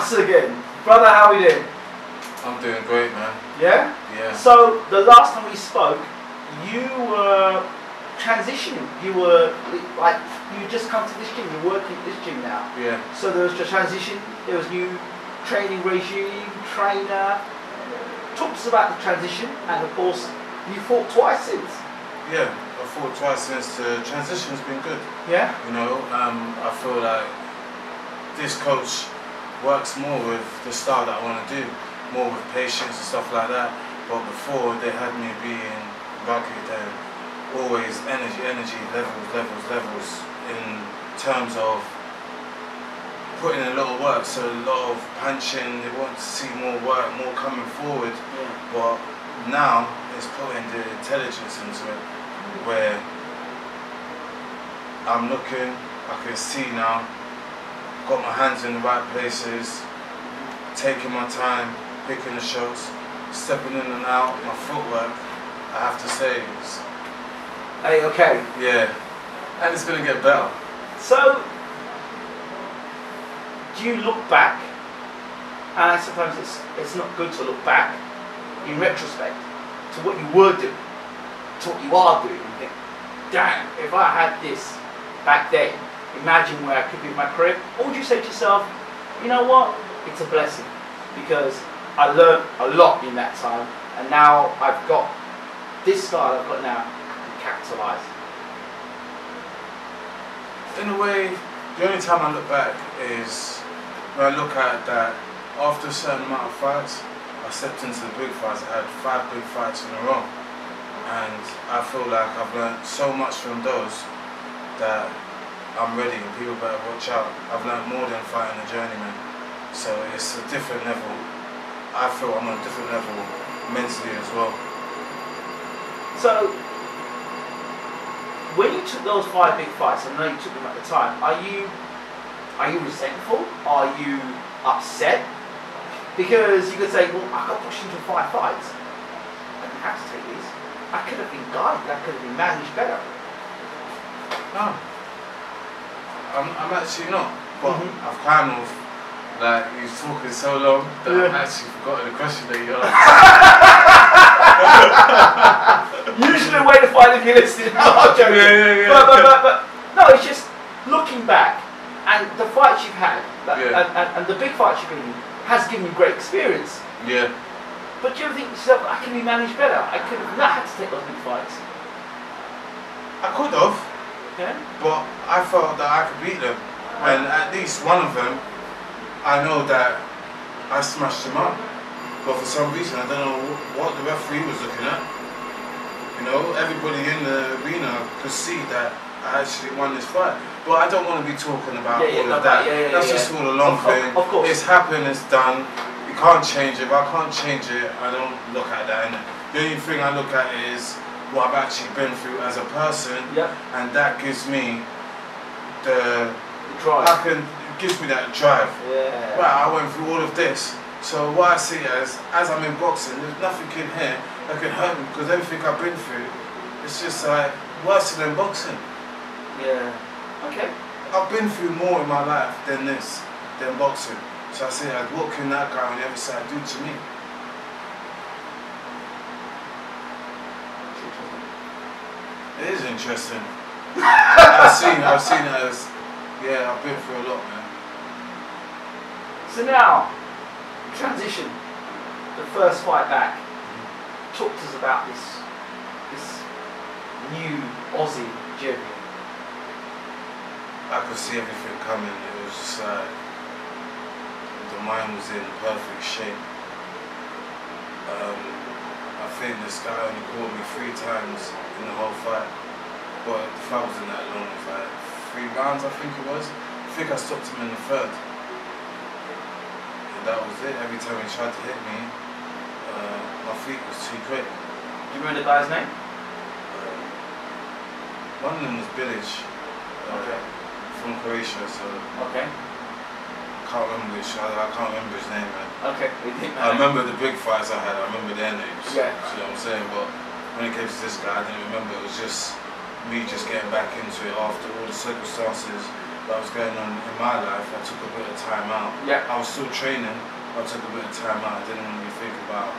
Us again. Brother, how are we doing? I'm doing great, man. Yeah? Yeah. So, the last time we spoke, you were transitioning. You were, like, you just come to this gym, you're working at this gym now. Yeah. So there was just transition, there was new training regime, trainer. Talk to us about the transition, and of course, you fought twice since. Yeah, I fought twice since. The transition's been good. Yeah? You know, I feel like this coach works more with the style that I want to do, more with patience and stuff like that. But before, they had me being rugged and always energy, levels, in terms of putting in a lot of work, so a lot of punching. They want to see more work, more coming forward. Yeah. But now it's putting the intelligence into it, where I'm looking, I can see now, got my hands in the right places, taking my time, picking the shots, stepping in and out. My footwork, I have to say, is okay. Yeah, and it's going to get better. So, do you look back, and sometimes it's not good to look back in retrospect to what you were doing, to what you are doing, and think, damn, if I had this back then, imagine where I could be in my career? Or would you say to yourself, you know what, it's a blessing, because I learned a lot in that time, and now I've got this style I've got now to capitalise? In a way, the only time I look back is when I look at that after a certain amount of fights, I stepped into the big fights. I had 5 big fights in a row, and I feel like I've learned so much from those that I'm ready, and people better watch out. I've learned more than fighting a journeyman, so it's a different level. I feel I'm on a different level mentally as well. So, when you took those 5 big fights, I know you took them at the time, are you resentful? Are you upset? Because you could say, well, I got pushed into 5 fights. I didn't have to take these. I could have been guided, I could have been managed better. No. I'm actually not. But I've kind of, like, you're talking so long that I've actually forgotten the question that you asked. Usually the way to find if you're listening. No, I'm joking. Yeah. But no, it's just looking back, and the fights you've had, and the big fights you've been in, has given you great experience. Yeah. But do you ever think to yourself, I can be managed better? I could have not had to take those big fights. I could have. Yeah. But I felt that I could beat them, and at least one of them, I know that I smashed them up. But for some reason, I don't know what the referee was looking at. You know, everybody in the arena could see that I actually won this fight. But I don't want to be talking about all of that. That's just all a long thing. Of course. It's happened, it's done. You can't change it. If I can't change it, I don't look at that. And the only thing I look at is what I've actually been through as a person. And that gives me the drive. It gives me that drive. Right, I went through all of this. So what I see as I'm in boxing, there's nothing in here that can hurt me, because everything I've been through, it's just like worse than boxing. Yeah. Okay. I've been through more in my life than this, than boxing. So I say, like, what can that guy on the other side do to me? It is interesting. I've seen it as, yeah, I've been through a lot, man. So now, transition, the first fight back. Talk to us about this new Ossie Jervier. I could see everything coming. It was just like, the mind was in perfect shape. I think this guy only caught me 3 times in the whole fight. But the fight wasn't that long. It was like 3 rounds, I think it was. I think I stopped him in the 3rd. And that was it. Every time he tried to hit me, my feet was too quick. Do you remember the guy's name? One of them was Bilic, from Croatia, so I can't remember his name, man. Okay. I remember the big fights I had. I remember their names. Yeah. You know what I'm saying? But when it came to this guy, I didn't remember. It was just me just getting back into it after all the circumstances that was going on in my life, I took a bit of time out. Yeah. I was still training, but I took a bit of time out. I didn't really think about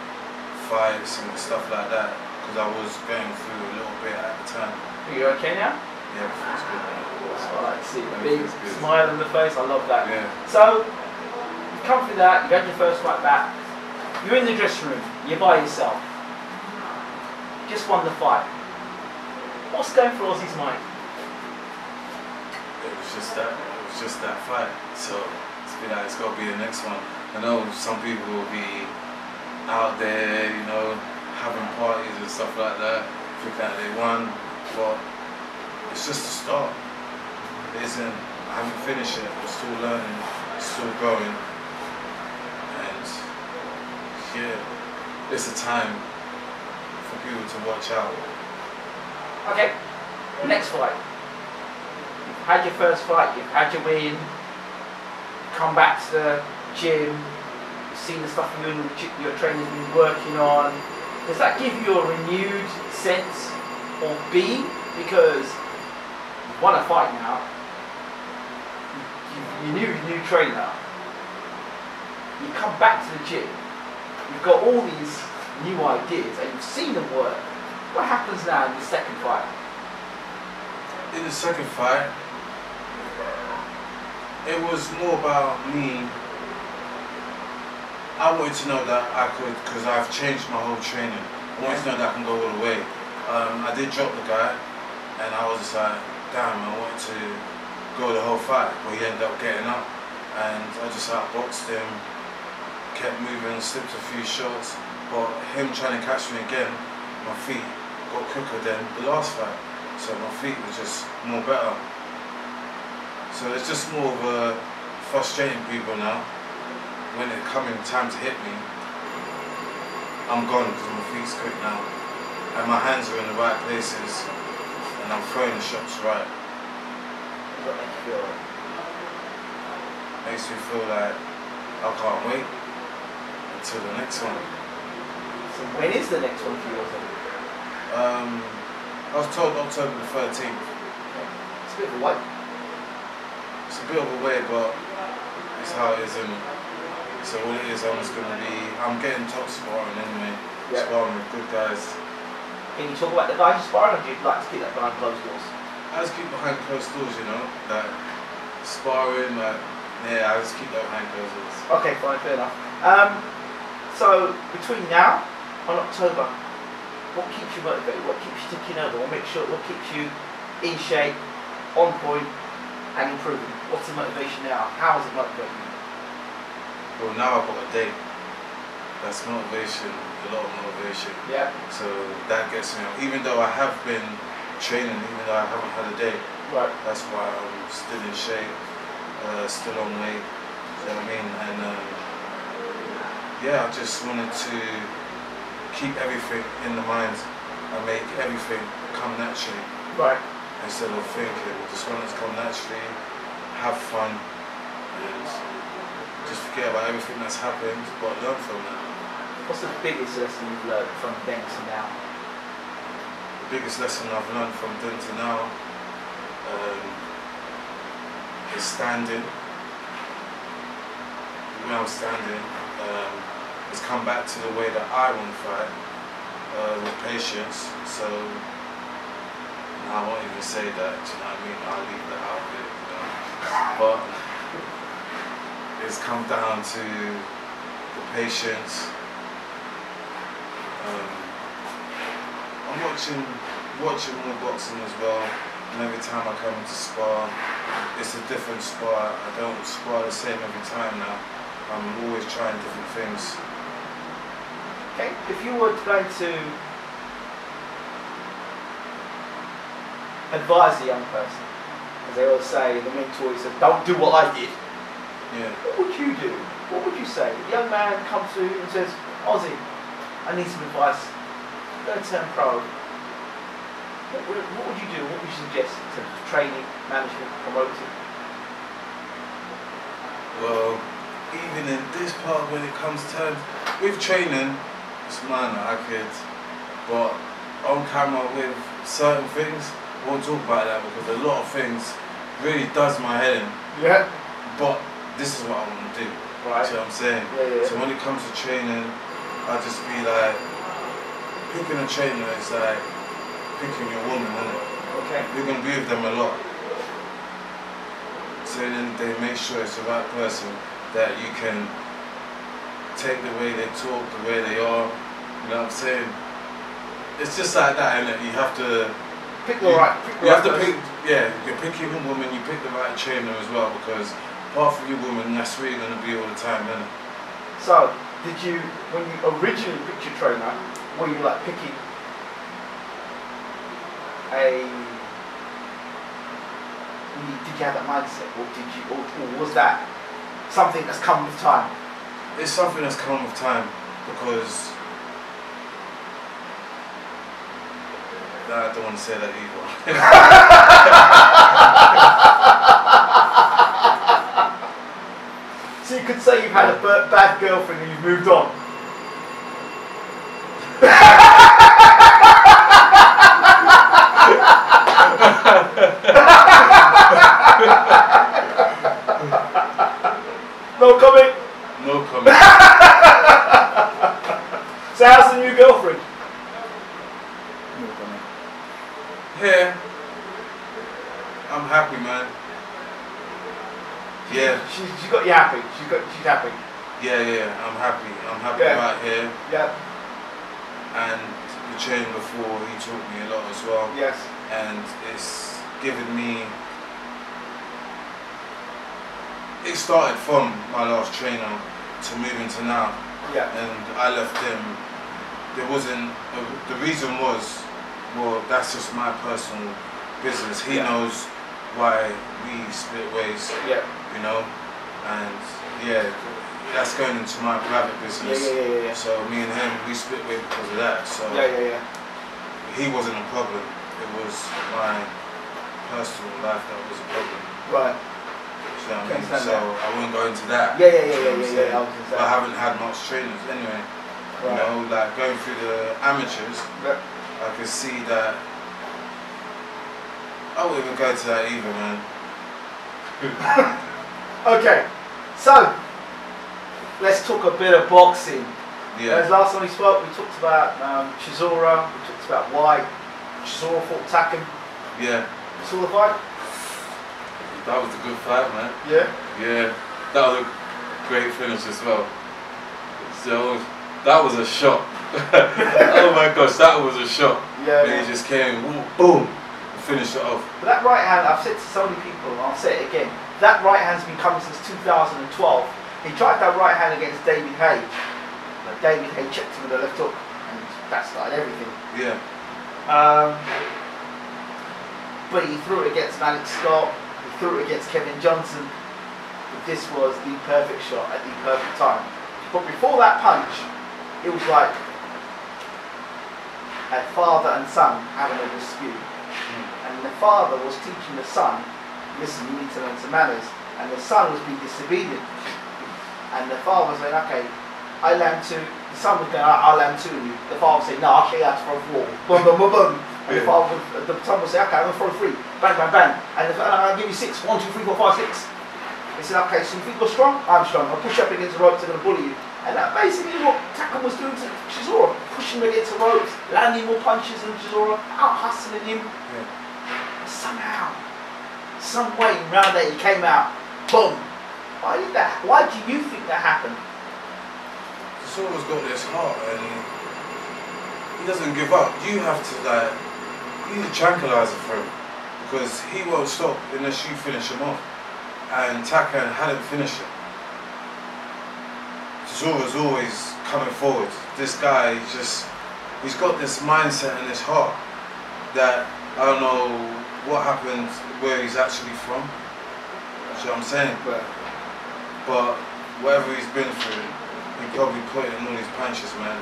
fights and stuff like that because I was going through a little bit at the time. Are you okay now? Yeah, everything's good now. That's what I like to see. The big Everything's good. smile on the face. I love that. Yeah. So, you've come through that. You had your first fight back. You're in the dressing room. You're by yourself. Just won the fight. What's going through Ossie's mind? It was just that fight. So it's got to be the next one. I know some people will be out there, you know, having parties and stuff like that, thinking that they won, but it's just a start. It isn't. I haven't finished it. I'm still learning, still growing, and yeah, it's a time for people to watch out. Okay, next fight. You've had your first fight, you've had your win, come back to the gym, you've seen the stuff your trainer's been working on. Does that give you a renewed sense of being? Because you've won a fight now, you knew your new trainer, you come back to the gym, you've got all these new ideas and you've seen them work. What happens now in the second fight? In the second fight, it was more about me. I wanted to know that I could, because I've changed my whole training. I wanted to know that I can go all the way. I did drop the guy, and I was just like, damn, I wanted to go the whole fight, but he ended up getting up, and I just outboxed him, kept moving, slipped a few shots, but him trying to catch me again, my feet got quicker than the last fight, so my feet was just more better. So it's just more of a frustrating people now. When it coming time to hit me, I'm gone because my feet's quick now, and my hands are in the right places, and I'm throwing the shots right. What makes you feel? Makes me feel like I can't wait until the next one. So when is the next one for you? I was told October the 13th. It's a bit of a wait. It's a bit of a wait, but it's how it is, isn't it? So what it is, I'm getting top sparring anyway. Yeah. Sparring with good guys. Can you talk about the guys you're sparring, or do you like to keep that behind closed doors? I just keep behind closed doors, you know, like sparring, like, yeah, I just keep that behind closed doors. Okay, fine, fair enough. So between now and October, what keeps you motivated? What keeps you ticking over? What keeps you in shape, on point, and improving? What's the motivation now? How is it motivating you? Well, now I've got a date. That's motivation, a lot of motivation. Yeah. So that gets me up. Even though I have been training, even though I haven't had a date, Right. that's why I'm still in shape, still on weight. You know what I mean? And yeah, I just wanted to keep everything in the mind and make everything come naturally. Right. Instead of thinking, just want it to come naturally, have fun, and just forget about everything that's happened, but learn from it. What's the biggest lesson you've learned from then to now? The biggest lesson I've learned from then to now is standing. The way I'm standing is come back to the way that I want to fight, with patience. So I won't even say that, do you know what I mean? I'll leave that out of it, you know. But it's come down to the patience. I'm watching more boxing as well, and every time I come to spar, it's a different spar. I don't spar the same every time now. I'm always trying different things. Okay, if you were going to advise a young person, as they always say, the mentor says, don't do what I did. Yeah. What would you do? What would you say? A young man comes to you and says, Ossie, I need some advice. I'm going to turn pro. What would you do? What would you suggest in terms of training, management, promoting? Well, even in this part when it comes to with training, it's mine that I could, but on camera with certain things, I won't talk about that because a lot of things really does my head in. Yeah. But this is what I want to do. Right. See what I'm saying? Yeah. So when it comes to training, I just be like, picking a trainer is like picking your woman, isn't it? Okay. You're gonna be with them a lot. So then they make sure it's the right person that you can take the way they talk, the way they are. You know what I'm saying? It's just like that, isn't it? You have to pick the right. You're picking a woman, you pick the right trainer as well, because apart from your woman, that's where you're gonna be all the time, isn't it? So, did you, when you originally picked your trainer, were you like picking did you have that mindset, or was that something that's come with time? It's something that's come with time, because I don't want to say that either. So you could say you've had a bad girlfriend and you've moved on. No comment? No comment. So how's the new girlfriend? No comment. Yeah. I'm happy, man. Yeah. She got you happy. She's happy. Yeah. I'm happy. I'm happy right here. Yeah. And the training before, he taught me a lot as well. Yes. And it's given me. It started from my last trainer to moving to now. Yeah. And I left him. There wasn't. The reason was, well, that's just my personal business. He knows why we split ways. Yeah. You know, and yeah, that's going into my private business. Yeah. So me and him, we split ways because of that. So yeah. he wasn't a problem. It was my personal life that was a problem. Right. You know what I mean? So I wouldn't go into that. Yeah. But I haven't had much trainers anyway. Right. You know, like going through the amateurs, I could see that. I wouldn't even go to that either, man. Okay, so let's talk a bit of boxing. Yeah. Last time we spoke, we talked about Chisora, we talked about why Chisora fought Tyson. Yeah. You saw the fight? That was a good fight, man. Yeah? Yeah. That was a great finish as well. So, that was a shot. Oh my gosh, that was a shot. Yeah. And he just came, boom, and finished it off. But that right hand, I've said to so many people, and I'll say it again, that right hand's been coming since 2012. He tried that right hand against David Haye. But David Haye checked him with a left hook, and that started everything. Yeah. But he threw it against Malik Scott, he threw it against Kevin Johnson. But this was the perfect shot at the perfect time. But before that punch, it was like a father and son having a dispute. And the father was teaching the son, listen, you need to learn some manners. And the son was being disobedient. And the father was saying, okay, I land two. The son was going, I'll land two of you. The father was saying, no, I'll show you how to throw four. Boom, boom, boom, boom. And the son would say, okay, I'm going to throw three. Bang, bang, bang. And I'll give you 6. 1, 2, 3, 4, 5, 6. He said, okay, so you think you're strong? I'm strong. I'll push you up against the ropes, I'm going to bully you. And that basically what Tyson was doing to Chisora. Pushing him against the ropes, landing more punches than Chisora, out-hustling him. Yeah. Somehow, some way around there, he came out, boom. Why did that? Why do you think that happened? Chisora's got this heart and he doesn't give up. You have to you need a tranquilizer for him because he won't stop unless you finish him off. And Tyson hadn't finished it. Chisora's always coming forward. This guy, he's got this mindset and this heart that I don't know what happened where he's actually from. You know what I'm saying? But whatever he's been through, he probably put it in all his punches, man.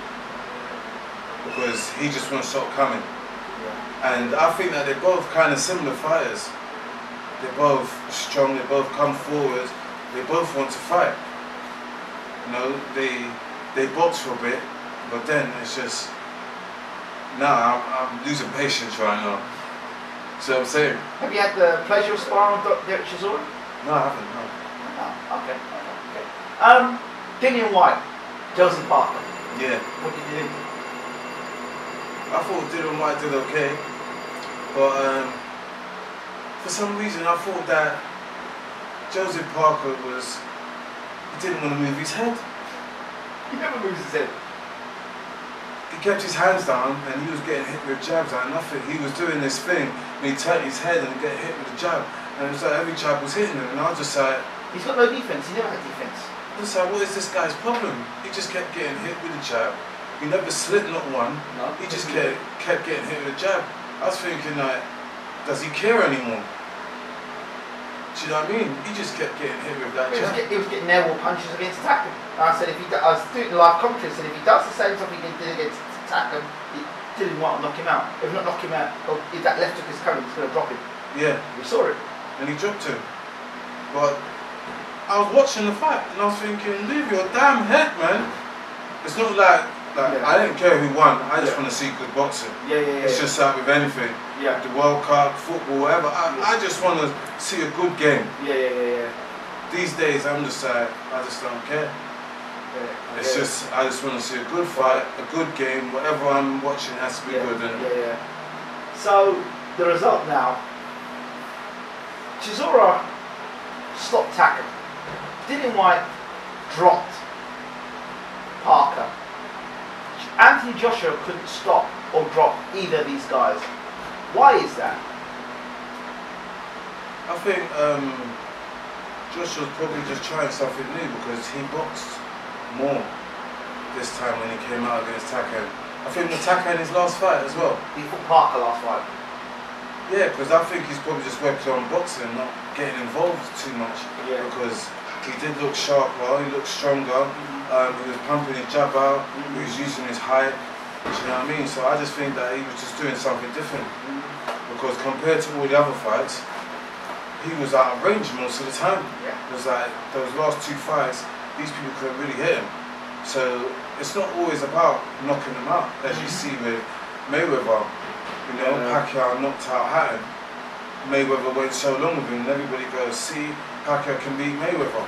Because he just won't stop coming. And I think that they're both kind of similar fighters. They're both strong, they both come forward, they both want to fight. You know, they box for a bit, but then it's just, I'm losing patience right now. See what I'm saying? Have you had the pleasure of sparring with Derek Chisora? No, I haven't. No. Oh, okay. Dillian White, Joseph Parker. Yeah. What did you think? I thought Dylan White did okay, but for some reason I thought that Joseph Parker he didn't want to move his head. He never moves his head. He kept his hands down and he was getting hit with jabs and nothing. He was doing this thing and he turned his head and get hit with a jab. And it was like every jab was hitting him and I was just like... He's got no defense, he never had defense. I was like, what is this guy's problem? He just kept getting hit with a jab. He never slipped, not one. No. He just kept getting hit with a jab. I was thinking like, does he care anymore? Do you know what I mean? He just kept getting hit with that jab. He was getting airwall punches against Tacken. I said I was doing the live commentary, I said if he does the same stuff he did against Tacken, Dillian White will knock him out. If not knock him out, if that left hook is coming, he's going to drop him. Yeah. We saw it. And he dropped him. But I was watching the fight and I was thinking, leave your damn head, man. It's not like I didn't care who won, I just want to see good boxing. It's just like with anything. The World Cup, football, whatever. I just want to see a good game. These days I'm just like, I just don't care. It's just, I just want to see a good fight, a good game, whatever I'm watching has to be good. And So, the result now, Chisora stopped Tacken. Dillian White dropped Parker. Anthony Joshua couldn't stop or drop either of these guys. Why is that? I think Joshua's probably just trying something new because he boxed more this time when he came out against Tacken. I think with Tacken in his last fight as well. He fought Parker last fight. Yeah, because I think he's probably just working on boxing, not getting involved too much. Because he did look sharper, he looked stronger, he was pumping his jab out, he was using his height. Do you know what I mean? So I just think that he was just doing something different. Because compared to all the other fights, he was out of range most of the time. It was like those last two fights, these people couldn't really hit him. So it's not always about knocking him out, as you see with Mayweather. You know, Pacquiao knocked out Hatton. Mayweather went so long with him, and everybody goes, see, Pacquiao can beat Mayweather.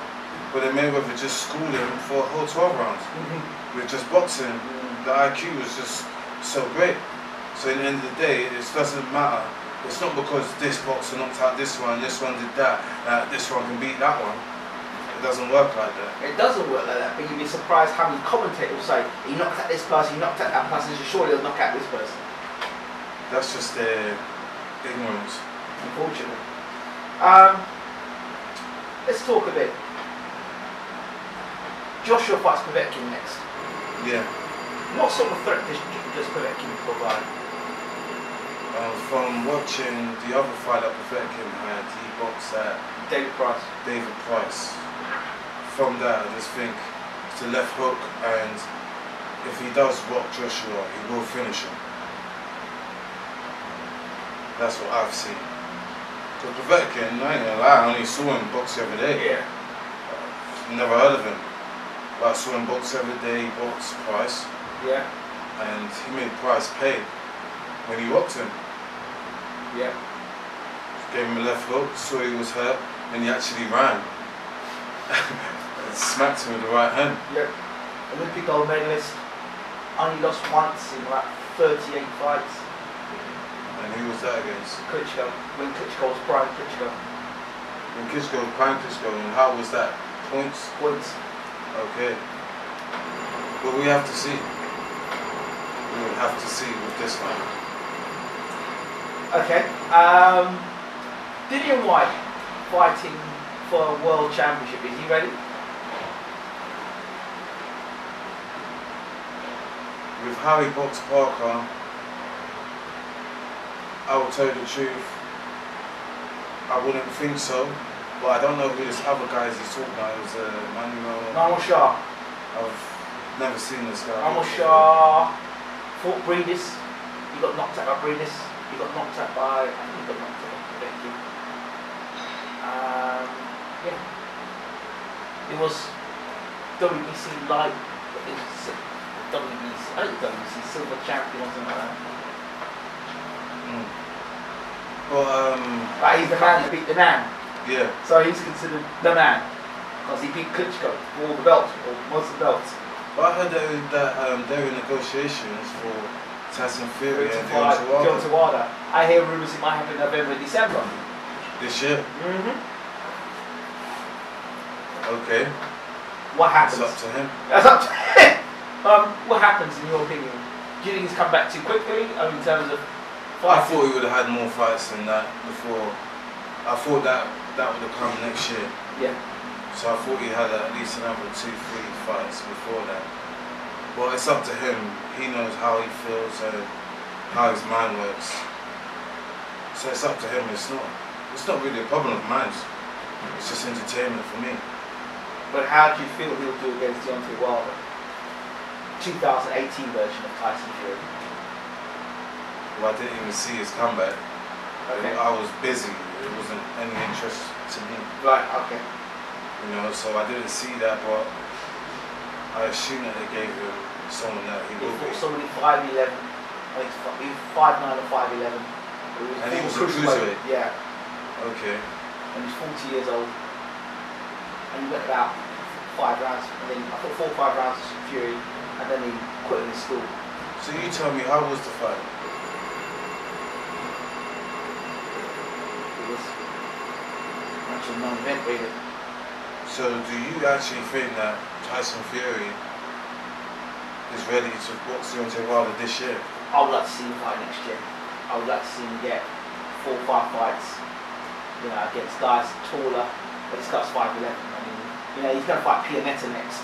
But then Mayweather just schooled him for a whole 12 rounds. With just boxing, the IQ was just so great. So at the end of the day, it doesn't matter. It's not because this boxer knocked out this one did that, this one can beat that one. It doesn't work like that. It doesn't work like that, but you'd be surprised how many commentators will say, he knocked out this person, he knocked out that person, so surely he'll knock out this person. That's just their ignorance. Unfortunately. Let's talk a bit. Joshua fights Povetkin next. Yeah. What sort of threat does Povetkin provide? From watching the other fight that Povetkin had, he boxed at David Price. From that, I just think it's a left hook, and if he does rock Joshua, he will finish him. That's what I've seen. Because Povetkin, I ain't gonna lie, I only saw him box the other day. Never heard of him. But I saw him box the other day, he boxed Price. And he made Price pay when he rocked him. Gave him a left hook, saw he was hurt, and he actually ran. And smacked him with the right hand. Olympic gold medalist, only lost once in like 38 fights. And who was that against? Klitschko, when Klitschko was prime Klitschko. When Klitschko was prime Klitschko, and how was that? Points? Points. Okay. But we have to see. We will have to see with this one. Okay. Dillian White fighting for a world championship. Is he ready? With how he boxed Parker, I will tell you the truth, I wouldn't think so, but I don't know who this other guy is he's talking about. It was Manuel Shah. I've never seen this guy. Manuel Shah fought Breedis. He got knocked out by Breedis. He got knocked out by, I think he got knocked out by Povetkin. It was WBC light, WBC, I think WBC silver champion or something like that. But Like he's the man that beat the man. Yeah. So he's considered the man because he beat Klitschko for all the belts, or most of the belts. But I heard that they were in negotiations for Tyson Fury and Deontay Wilder. I hear rumours it might happen in November, December. This year? Okay. What happens? That's up to him. That's up to him. What happens in your opinion? Do you think he's come back too quickly? In terms of fighting? I thought he would have had more fights than that before. I thought that would have come next year. Yeah. So I thought he had at least another 2-3 fights before that. But it's up to him. He knows how he feels and how his mind works. So it's up to him. It's not really a problem of mine. It's just entertainment for me. But how do you feel he'll do against Deontay Wilder? 2018 version of Tyson Fury. Well, I didn't even see his comeback. Okay. I was busy. It wasn't any interest to me. Right, okay. You know, so I didn't see that, but I assume that they gave him someone that he will be. Somebody 5'11", I think he's 5'9" or 5'11". And he was a cruiserweight? Yeah. Okay. And he's 40 years old. And he went about 5 rounds, and then I thought 4 or 5 rounds of Fury, and then he quit in his school. So you tell me, how was the fight? It was much of a non-event, really. So do you actually think that Tyson Fury is ready to box Deontay Wilder this year? I would like to see him fight next year. I would like to see him get 4 or 5 fights, you know, against guys taller, but this guy's 5'11". I mean, you know, he's going to fight Pianetta next.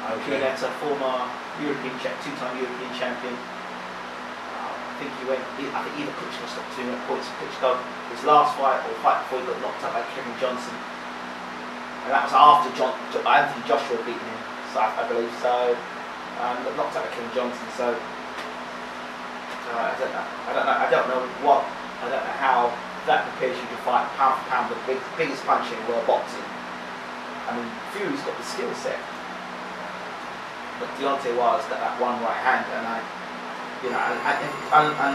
Okay. Pianetta, former European, 2-time European champion. I think he went. I think either Klitschko stopped 2 points for Klitschko. His last fight, or fight before he got knocked out by Kevin Johnson, and that was after Anthony Joshua beaten him. So I believe so. Got knocked out by Kevin Johnson. So I don't know how that prepares you to fight pound for pound the biggest puncher in world boxing. I mean, Fury's got the skill set, but Deontay Wilder's got that one right hand, and I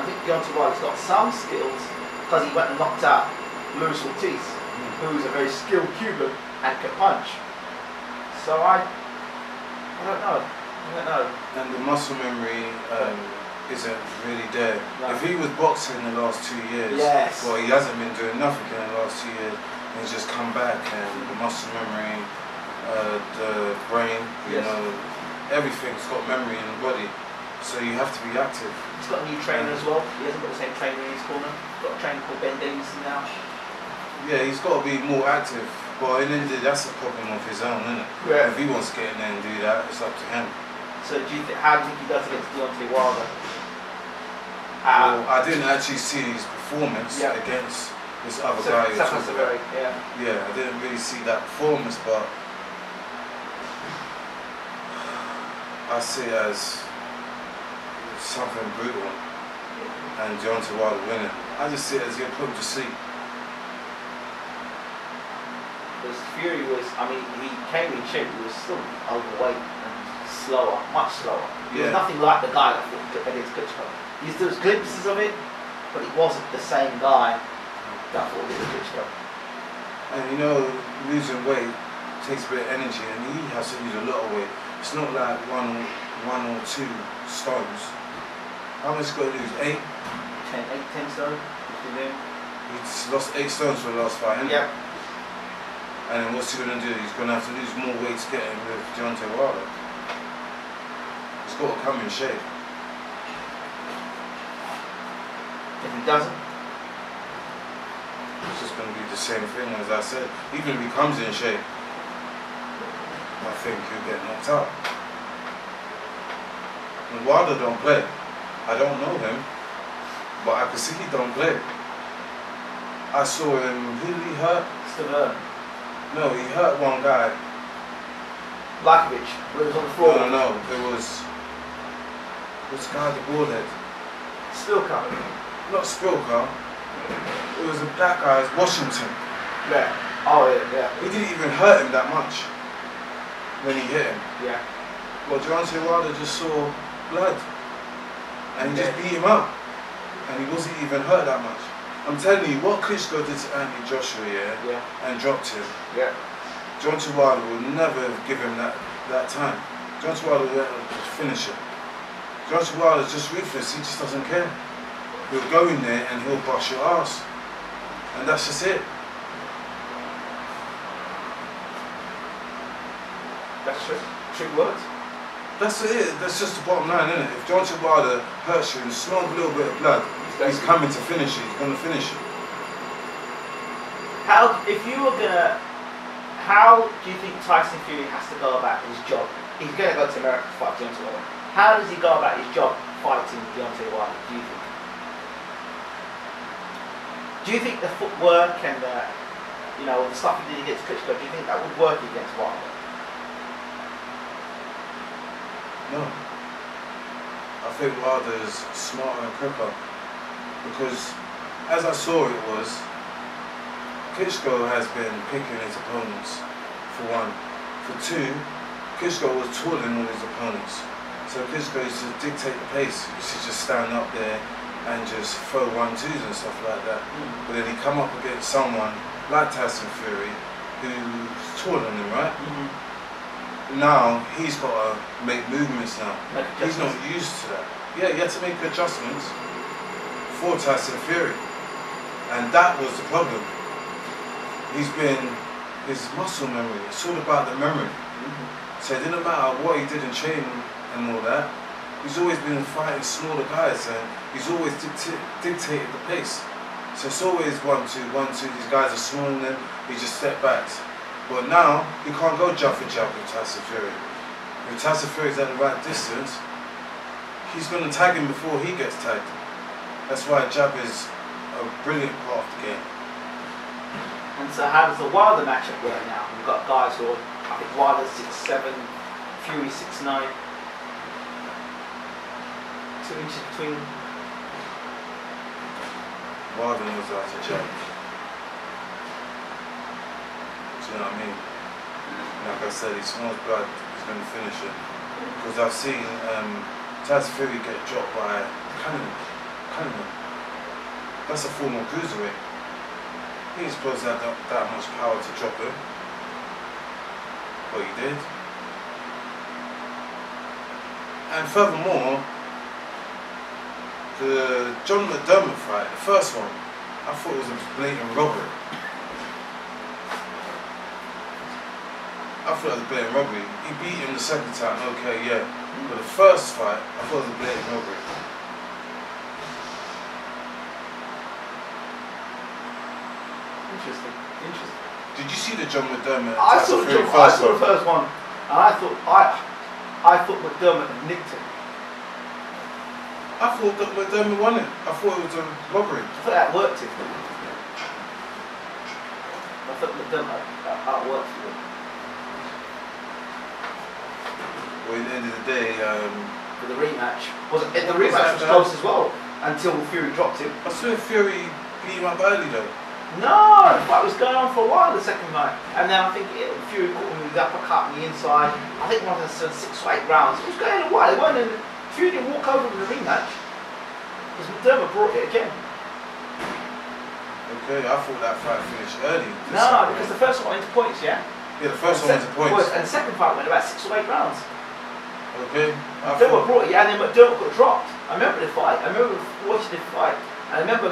think Deontay Wilder's got some skills because he went and knocked out Luis Ortiz, who's a very skilled Cuban and can punch. So I don't know. And the muscle memory isn't really there. No. If he was boxing in the last 2 years, yes. well, he hasn't been doing nothing in the last 2 years. He's just come back, and the muscle memory, the brain, you know, everything's got memory in the body. So you have to be active. He's got a new trainer as well. He hasn't got the same trainer in his corner. He's got a trainer called Ben Davison now. Yeah, he's got to be more active. But in the end, that's a problem of his own, isn't it? Yeah. If he wants to get in there and do that, it's up to him. So how do you think he does against Deontay Wilder? Well, I didn't actually see his performance against this other guy you're talking about. Yeah, I didn't really see that performance, but I see it as something brutal, and Deontay Wilder winning. I just see it as he'll put him to sleep. Because Fury was, I mean, he came in shape, he was still overweight and slower, much slower. He was nothing like the guy that fought against Klitschko. There was glimpses of it, but he wasn't the same guy that fought against Klitschko. And you know, losing weight takes a bit of energy, and he has to lose a lot of weight. It's not like one or 2 stones. How much got to lose? 8? 10 stone. He's lost 8 stones for the last fight, hasn't he? Yep. And then what's he going to do? He's going to have to lose more weight to get in with Deontay Wilder. He's got to come in shape. If he doesn't, it's just going to be the same thing as I said. Even if he comes in shape, I think he'll get knocked out. And Wilder don't play. I don't know him, but I can see he don't play. I saw him, who did he hurt? Still No, he hurt one guy. Blakovic, who was on the floor. No, it was this guy, the bald head. Spilker. Not Spilker. It was a black guy, Washington. Yeah. Oh yeah. He didn't even hurt him that much when he hit him. Yeah. Well, Deontay Wilder just saw blood, and he just beat him up, and he wasn't even hurt that much. I'm telling you, what Klitschko did to Anthony Joshua, and dropped him. Yeah. Deontay Wilder will never give him that time. Deontay Wilder will just finish him. Deontay Wilder's just ruthless, he just doesn't care. He'll go in there and he'll bust your ass. And that's just it. That's true words. That's it. That's just the bottom line, isn't it? If Deontay Wilder hurts you and smells a little bit of blood, he's coming to finish you. He's going to finish you. How do you think Tyson Fury has to go about his job? He's going to go to America to fight Deontay Wilder. How does he go about his job fighting Deontay Wilder, do you think? Do you think the footwork and the stuff he did against Klitschko, do you think that would work against Wilder? No. I think Wilder's smarter and quicker. Because, as I saw it was, Klitschko has been picking his opponents, for one. For two, Klitschko was taller than all his opponents. So Klitschko used to dictate the pace. He used to just stand up there and just throw 1-2s and stuff like that. But then he come up against someone like Tyson Fury, who's taller than him, right? Now he's got to make movements now. He's not used to that. Yeah, he had to make adjustments for Tyson Fury. And that was the problem. His muscle memory, it's all about the memory. So it didn't matter what he did in training and all that. He's always been fighting smaller guys and he's always dictated the pace. So it's always 1-2, 1-2, these guys are smaller than him, he just step backs. But now, he can't go jab for jab with Tyson Fury. If Tyson Fury's at the right distance, he's going to tag him before he gets tagged. That's why jab is a brilliant part of the game. And so how does the Wilder matchup work now? We've got guys who are, I think Wilder's 6'7", Fury 6'9". 2 inches between them. Wilder knows how to jab. You know what I mean? Like I said, he smells blood, he's going to finish it. Because I've seen Tyson Fury get dropped by Cunningham. That's a former cruiserweight. He ain't supposed to have that much power to drop him. But he did. And furthermore, the John McDermott fight, the first one, I thought it was a blatant robbery. I thought it was a blatant robbery. He beat him the second time, okay, yeah. But the first fight, I thought it was a blatant robbery. Interesting. Did you see the John McDermott? I saw the first one, and I thought McDermott had nicked him. I thought that McDermott won it. I thought it was a robbery. I thought that worked him. I thought McDermott outworked him. Well, at the end of the day, for the rematch, the rematch was close as well until Fury dropped him. I saw Fury beat him up early though. No, the fight was going on for a while the second night, and then I think Fury caught him with the uppercut on the inside. I think one of the 6 or 8 rounds. It was going on a while. It weren't in, Fury didn't walk over in the rematch because McDermott brought it again. Okay, I thought that fight finished early. No, because the first one went to points, yeah. Yeah, the first one went to points. And the second fight went about 6 or 8 rounds. Okay. McDermott brought it, yeah, and then McDermott got dropped. I remember the fight. I remember watching the fight. And I remember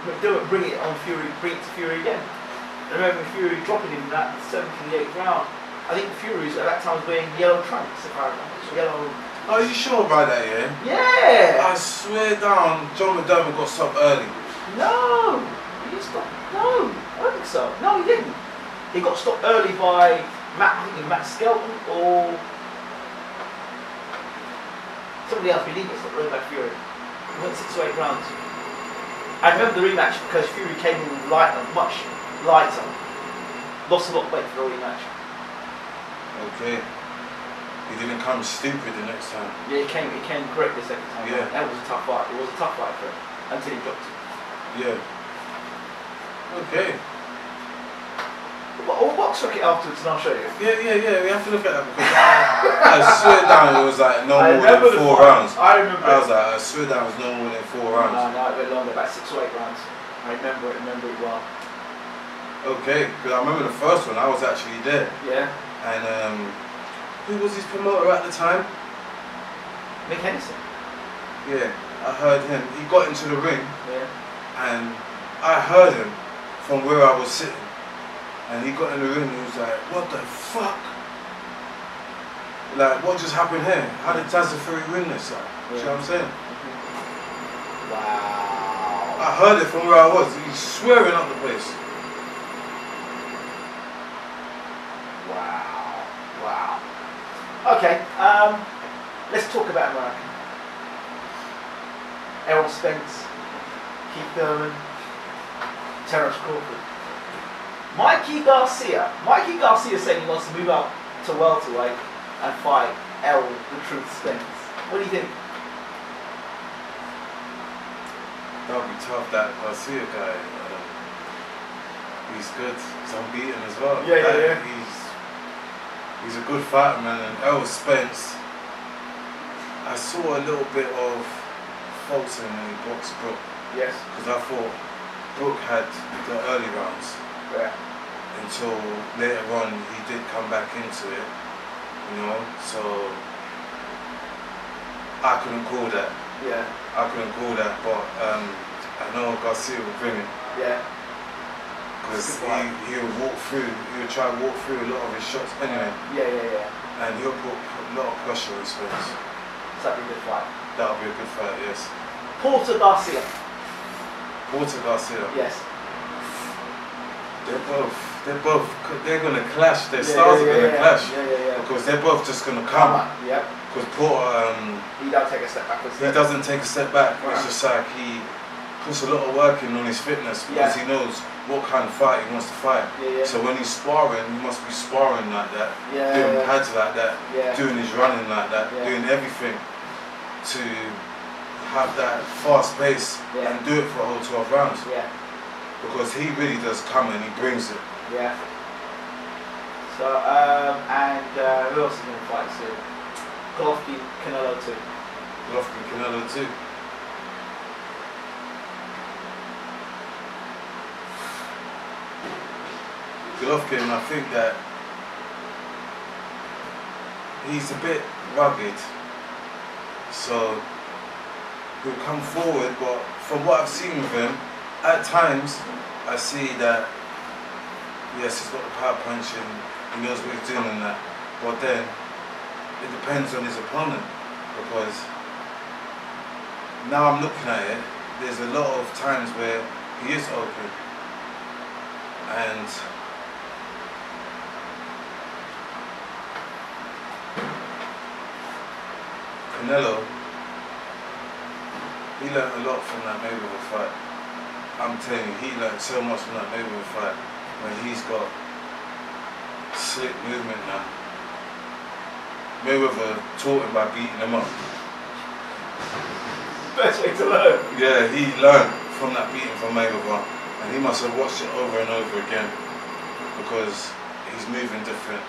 McDermott bringing it on Fury, bring it to Fury again. I remember Fury dropping him in that 7th and the 8th round. I think Fury at that time was wearing yellow trunks, if I remember. Yellow. Are you sure about that, yeah? Yeah! I swear down, John McDermott got stopped early. No! He didn't stop. No, I don't think so. No, he didn't. He got stopped early by Matt Skelton or somebody else. He didn't get stopped early by Fury. He went 6 or 8 rounds. I remember the rematch because Fury came in much lighter. Lost a lot of weight for the rematch. Okay. He didn't come stupid the next time. Yeah, he came correct the second time. Yeah. That was a tough fight. It was a tough fight for him until he dropped it. Yeah. Okay. I'll box hook it afterwards and I'll show you. Yeah. We have to look at that because I swear down it was like no more than 4 rounds. I remember. I was like, I swear down it was no more than 4 rounds. No, it went longer, about 6 or 8 rounds. I remember it well. Okay, because I remember the first one, I was actually there. Yeah. And who was his promoter at the time? Mick Henderson. Yeah, I heard him. He got into the ring. Yeah. And I heard him from where I was sitting. And he got in the ring and he was like, what the fuck? Like, what just happened here? How did Tyson Fury win this? Like, you know what I'm saying? Wow. I heard it from where I was. He's swearing up the place. Wow. Wow. Okay, let's talk about America. Errol Spence, Keith Thurman, Terence Crawford. Mikey Garcia saying he wants to move up to welterweight and fight Errol the Truth Spence. What do you think? That'll be tough, that Garcia guy. He's good. He's unbeaten as well. Yeah. He's a good fighter, man. And Errol Spence, I saw a little bit of faults in when he boxed Brook. Yes. Because I thought Brook had the early rounds. Yeah. Until later on he did come back into it, you know, so I couldn't call that. Yeah. I couldn't call that, but I know Garcia will bring it. Yeah. Because he would walk through, he would try to walk through a lot of his shots anyway. Yeah. And he'll put a lot of pressure on his face. So that'd be a good fight. That'll be a good fight, yes. Porter Garcia. Yes. They're gonna clash. Their styles are gonna clash. Yeah. Because they're both just gonna come. Yep. Because Porter, he don't take a step backwards. he doesn't take a step back. Right. It's just like he puts a lot of work in on his fitness because he knows what kind of fight he wants to fight. Yeah. So when he's sparring, he must be sparring like that, doing pads like that, doing his running like that, doing everything to have that fast pace and do it for a whole 12 rounds. Yeah. Because he really does come and he brings it. Yeah. So, who else is going to fight soon? Golovkin, Canelo 2. Golovkin, Canelo 2. Golovkin, I think that he's a bit rugged. So, he'll come forward, but from what I've seen with him, at times, I see that, yes, he's got the power punch and he knows what he's doing and that, but then it depends on his opponent, because now I'm looking at it, there's a lot of times where he is open, and Canelo, he learned a lot from that Mayweather fight. I'm telling you, he learned so much from that Mayweather fight when he's got slick movement now. Mayweather taught him by beating him up. Best way to learn. Yeah, he learned from that beating from Mayweather, and he must have watched it over and over again because he's moving different.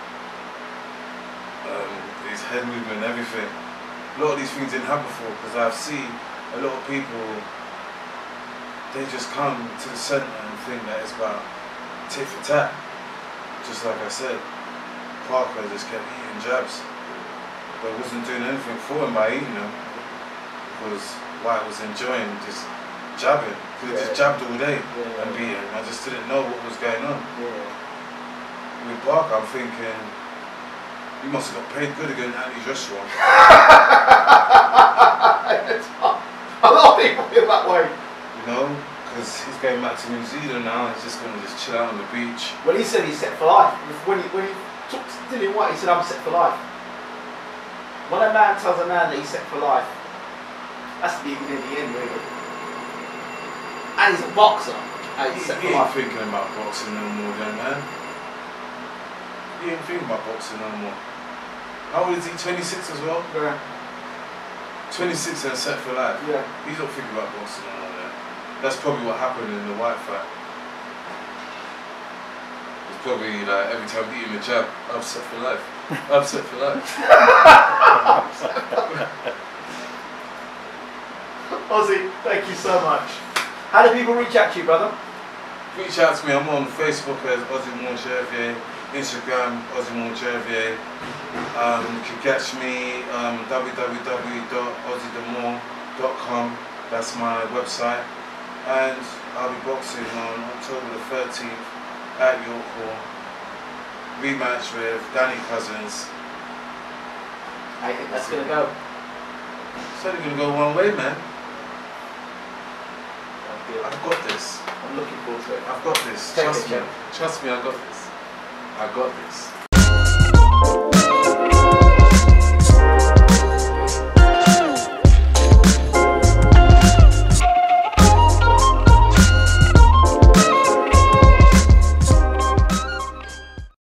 His head movement, everything. A lot of these things didn't happen before because I've seen a lot of people, they just come to the centre and think that it's about tit for tat. Just like I said, Parker just kept eating jabs, but wasn't doing anything for him by eating them because White was enjoying just jabbing. He just jabbed all day and beat him. I just didn't know what was going on. With Parker, I'm thinking, you must have got paid good against Anthony's restaurant. A lot of people feel that way. You know, because he's going back to New Zealand now, he's just going to just chill out on the beach. Well, he said he's set for life. When he took Dillian White, he said, I'm set for life. When a man tells a man that he's set for life, that's the beginning of the end, really. And he's a boxer. And he's set for life. He ain't thinking about boxing no more then, man. He ain't thinking about boxing no more. How old is he? 26 as well? Yeah. 26 and set for life. Yeah. He's not thinking about boxing no more then. That's probably what happened in the White fight. It's probably like every time he eating a jab, I'm set for life. I'm set for life. Ossie, thank you so much. How do people reach out to you, brother? Reach out to me. I'm on Facebook as Ossie Jervier, Instagram Ossie Jervier. You can catch me www.aussiedemore.com. That's my website. And I'll be boxing on October the 13th at York Hall. Rematch with Danny Cousins. How do you think that's going to go? It's only going to go one way, man. I've got this. I'm looking forward to it. I've got this. Take Trust it, me. Jeff. Trust me, I got this. I got this.